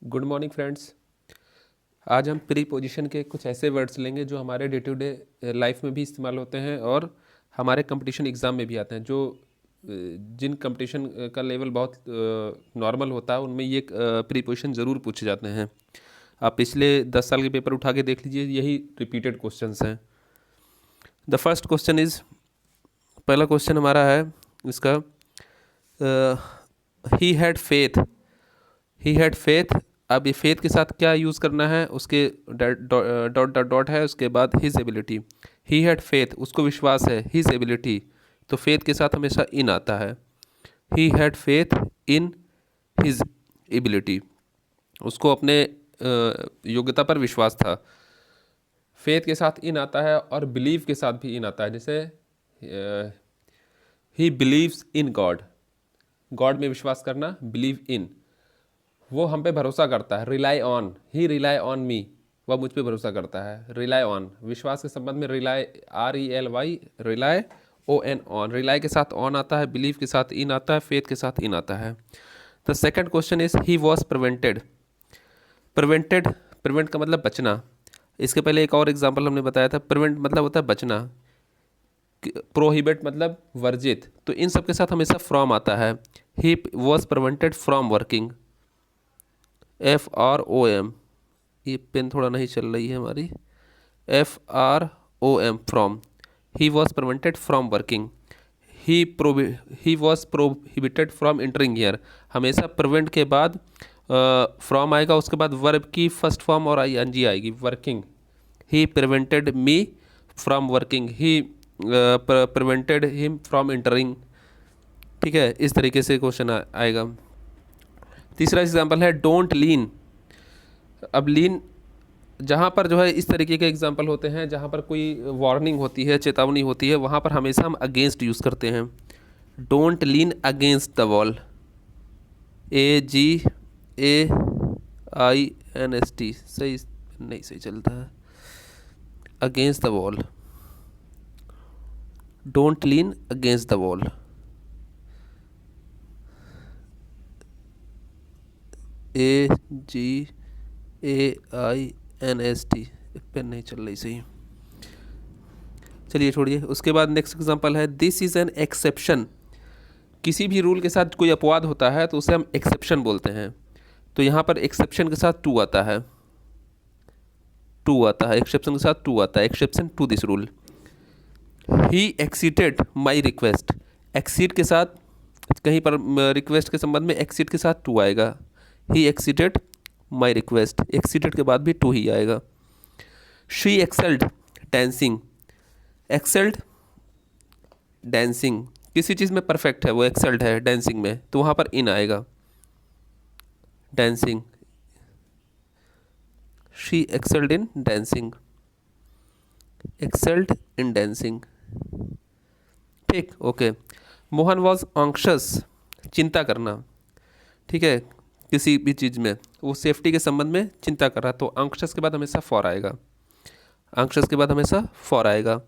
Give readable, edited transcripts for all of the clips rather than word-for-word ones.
Good morning friends. आज हम preposition के कुछ ऐसे वर्ड्स लेंगे जो हमारे डे टू डे लाइफ में भी इस्तेमाल होते हैं और हमारे कंपटीशन एग्ज़ाम में भी आते हैं। जिन कंपटीशन का लेवल बहुत नॉर्मल होता है उनमें ये प्रीपोजिशन ज़रूर पूछे जाते हैं। आप पिछले 10 साल के पेपर उठा के देख लीजिए, यही रिपीटेड क्वेश्चंस हैं। द फर्स्ट क्वेश्चन इज़, पहला क्वेश्चन हमारा है इसका, he had faith. He had faith. अब ये फेथ के साथ क्या यूज़ करना है, उसके डॉट डॉट डॉट है, उसके बाद his ability. He had faith, उसको विश्वास है। हिज एबिलिटी, तो फेथ के साथ हमेशा इन आता है। He had faith in his ability, उसको अपने योग्यता पर विश्वास था। फेथ के साथ इन आता है और बिलीव के साथ भी इन आता है। जैसे he believes in God, God में विश्वास करना, बिलीव इन, वो हम पे भरोसा करता है। Rely on, he rely on me, वह मुझ पे भरोसा करता है। रिलाई ऑन, विश्वास के संबंध में rely, RELY, rely ON, on. Rely के साथ ऑन आता है, बिलीव के साथ इन आता है, फेथ के साथ इन आता है। The second question is, he was prevented. Prevented, prevent का मतलब बचना। इसके पहले एक और एग्जाम्पल हमने बताया था, प्रिवेंट मतलब होता है बचना, प्रोहिबिट मतलब वर्जित। तो इन सब के साथ हमेशा फ्रॉम आता है। He was prevented from working, FROM, ये पेन थोड़ा नहीं चल रही है हमारी, FROM, from. He was prevented from working. He was prohibited from entering here, हमेशा प्रिवेंट के बाद फ्रॉम आएगा, उसके बाद वर्ब की फर्स्ट फॉर्म और ING आएगी, working. He prevented me from working, he prevented him from entering. ठीक है, इस तरीके से क्वेश्चन आएगा। तीसरा एग्जाम्पल है डोंट लीन। अब लीन, जहाँ पर जो है इस तरीके के एग्जाम्पल होते हैं जहाँ पर कोई वार्निंग होती है, चेतावनी होती है, वहाँ पर हमेशा हम अगेंस्ट यूज़ करते हैं। Don't lean against the wall, AGAINST, सही नहीं, सही चलता है, against the wall. Don't lean against the wall, AGAINST, pen नहीं चल रही सही, चलिए छोड़िए। उसके बाद नेक्स्ट एग्जांपल है, दिस इज़ एन एक्सेप्शन। किसी भी रूल के साथ कोई अपवाद होता है तो उसे हम एक्सेप्शन बोलते हैं। तो यहाँ पर एक्सेप्शन के साथ टू आता है, टू आता है, एक्सेप्शन के साथ टू आता है, exception to this rule. He exceeded my request, exceed के साथ कहीं पर रिक्वेस्ट के संबंध में एक्सीड के साथ टू आएगा। ही एक्सीटेड माई रिक्वेस्ट, एक्सीटेड के बाद भी टू ही आएगा। She excelled dancing, excelled dancing, किसी चीज़ में परफेक्ट है, वो एक्सेल्ड है डांसिंग में, तो वहाँ पर इन आएगा, dancing. She excelled in dancing, excelled in dancing. ठीक, ओके। मोहन वॉज ऑंक्शस, चिंता करना। ठीक है, किसी भी चीज़ में वो सेफ्टी के संबंध में चिंता कर रहा, तो ऑंक्शस के बाद हमेशा फॉर आएगा, ऑंक्शस के बाद हमेशा फॉर आएगा,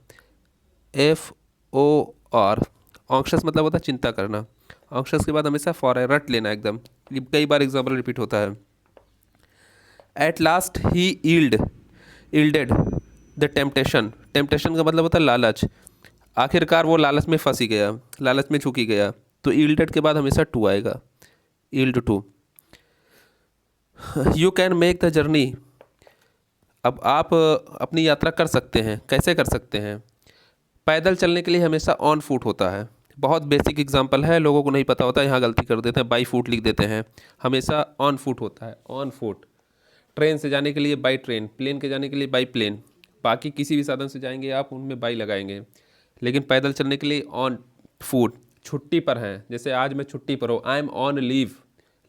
FOR। ऑंक्शस मतलब होता है चिंता करना, ऑंक्शस के बाद हमेशा फॉर है, रट लेना एकदम, ये कई बार एग्जाम्पल रिपीट होता है। At last he yielded the temptation, temptation का मतलब होता है लालच, आखिरकार वो लालच में फंसी गया, लालच में झुकी गया, तो ईल्डेड के बाद हमेशा टू आएगा, yield to. You can make the journey, अब आप अपनी यात्रा कर सकते हैं, कैसे कर सकते हैं? पैदल चलने के लिए हमेशा ऑन फुट होता है, बहुत बेसिक एग्जांपल है, लोगों को नहीं पता होता, यहाँ गलती कर देते हैं, बाई फुट लिख देते हैं, हमेशा ऑन फुट होता है, ऑन फुट। ट्रेन से जाने के लिए बाई ट्रेन, प्लेन के जाने के लिए बाई प्लेन, बाकी किसी भी साधन से जाएंगे आप उनमें बाई लगाएंगे, लेकिन पैदल चलने के लिए ऑन फुट। छुट्टी पर हैं, जैसे आज मैं छुट्टी पर हूँ, I am on leave,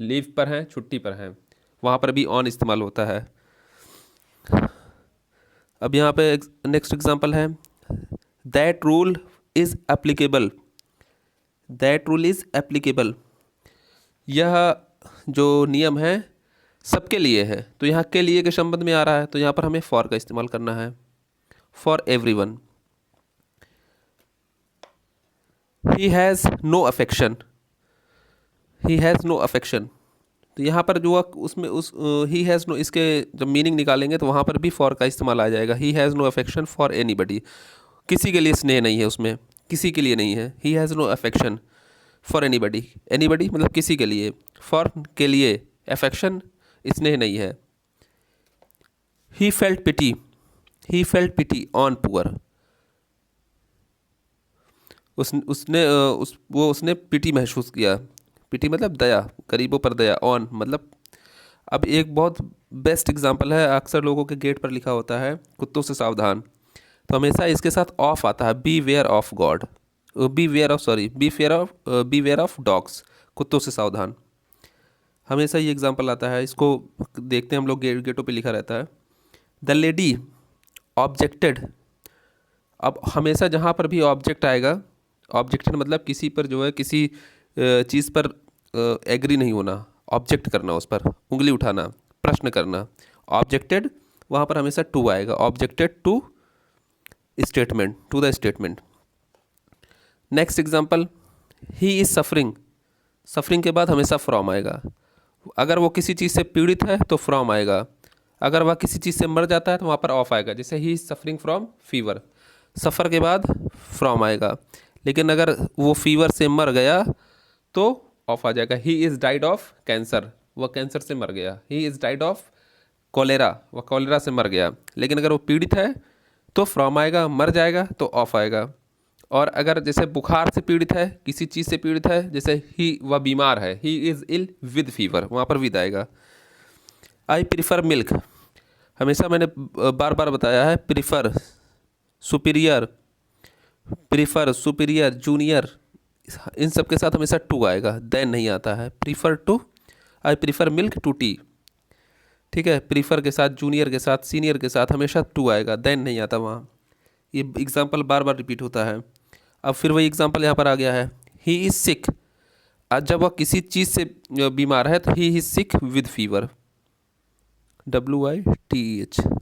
leave पर हैं, छुट्टी पर हैं, वहाँ पर भी ऑन इस्तेमाल होता है। अब यहाँ पे नेक्स्ट एग्जांपल है, that rule is applicable, that rule is applicable, यह जो नियम है सबके लिए है, तो यहाँ के लिए के संबंध में आ रहा है, तो यहाँ पर हमें फॉर का इस्तेमाल करना है, for everyone. He has no affection, he has no affection, तो यहाँ पर जो उसमें उस ही हैज़ नो, इसके जब मीनिंग निकालेंगे तो वहाँ पर भी फॉर का इस्तेमाल आ जाएगा। He has no affection for anybody, किसी के लिए स्नेह नहीं है उसमें, किसी के लिए नहीं है। He has no affection for anybody, anybody मतलब किसी के लिए, फॉर के लिए, अफेक्शन स्नेह नहीं है। He felt pity, he felt pity on poor, उसने पिटी महसूस किया, पिटी मतलब दया, गरीबों पर दया, ऑन मतलब। अब एक बहुत बेस्ट एग्जांपल है, अक्सर लोगों के गेट पर लिखा होता है कुत्तों से सावधान, तो हमेशा इसके साथ ऑफ आता है, beware of god, beware of, sorry, beware of dogs, कुत्तों से सावधान, हमेशा ये एग्जांपल आता है। इसको देखते हैं हम लोग, गेटों पे लिखा रहता है। द लेडी ऑब्जेक्टेड, अब हमेशा जहाँ पर भी ऑब्जेक्ट आएगा, ऑब्जेक्टेड मतलब किसी पर जो है, किसी चीज़ पर एग्री नहीं होना, ऑब्जेक्ट करना, उस पर उंगली उठाना, प्रश्न करना, ऑब्जेक्टेड, वहाँ पर हमेशा टू आएगा, objected to statement, to the statement. Next example, he is suffering, suffering के बाद हमेशा फ्रॉम आएगा। अगर वो किसी चीज़ से पीड़ित है तो फ्रॉम आएगा, अगर वह किसी चीज़ से मर जाता है तो वहाँ पर ऑफ आएगा। जैसे he is suffering from fever, suffer के बाद फ्रॉम आएगा, लेकिन अगर वो फीवर से मर गया तो ऑफ आ जाएगा। He is died of cancer, वह कैंसर से मर गया। He is died of cholera, वह कॉलेरा से मर गया। लेकिन अगर वो पीड़ित है तो फ्रॉम आएगा, मर जाएगा तो ऑफ आएगा। और अगर जैसे बुखार से पीड़ित है, किसी चीज़ से पीड़ित है, जैसे ही वह बीमार है, he is ill with fever, वहाँ पर विद आएगा। आई प्रीफर मिल्क, हमेशा मैंने बार बार बताया है, prefer, superior, prefer, superior, junior, इन सब के साथ हमेशा टू आएगा, देन नहीं आता है। Prefer to, I prefer milk to tea, ठीक है, प्रीफर के साथ, जूनियर के साथ, सीनियर के साथ हमेशा टू आएगा, देन नहीं आता वहाँ। ये एग्जाम्पल बार बार रिपीट होता है। अब फिर वही एग्जाम्पल यहाँ पर आ गया है, ही इज़ सिक, आज जब वह किसी चीज़ से बीमार है तो he is sick with fever, WITH।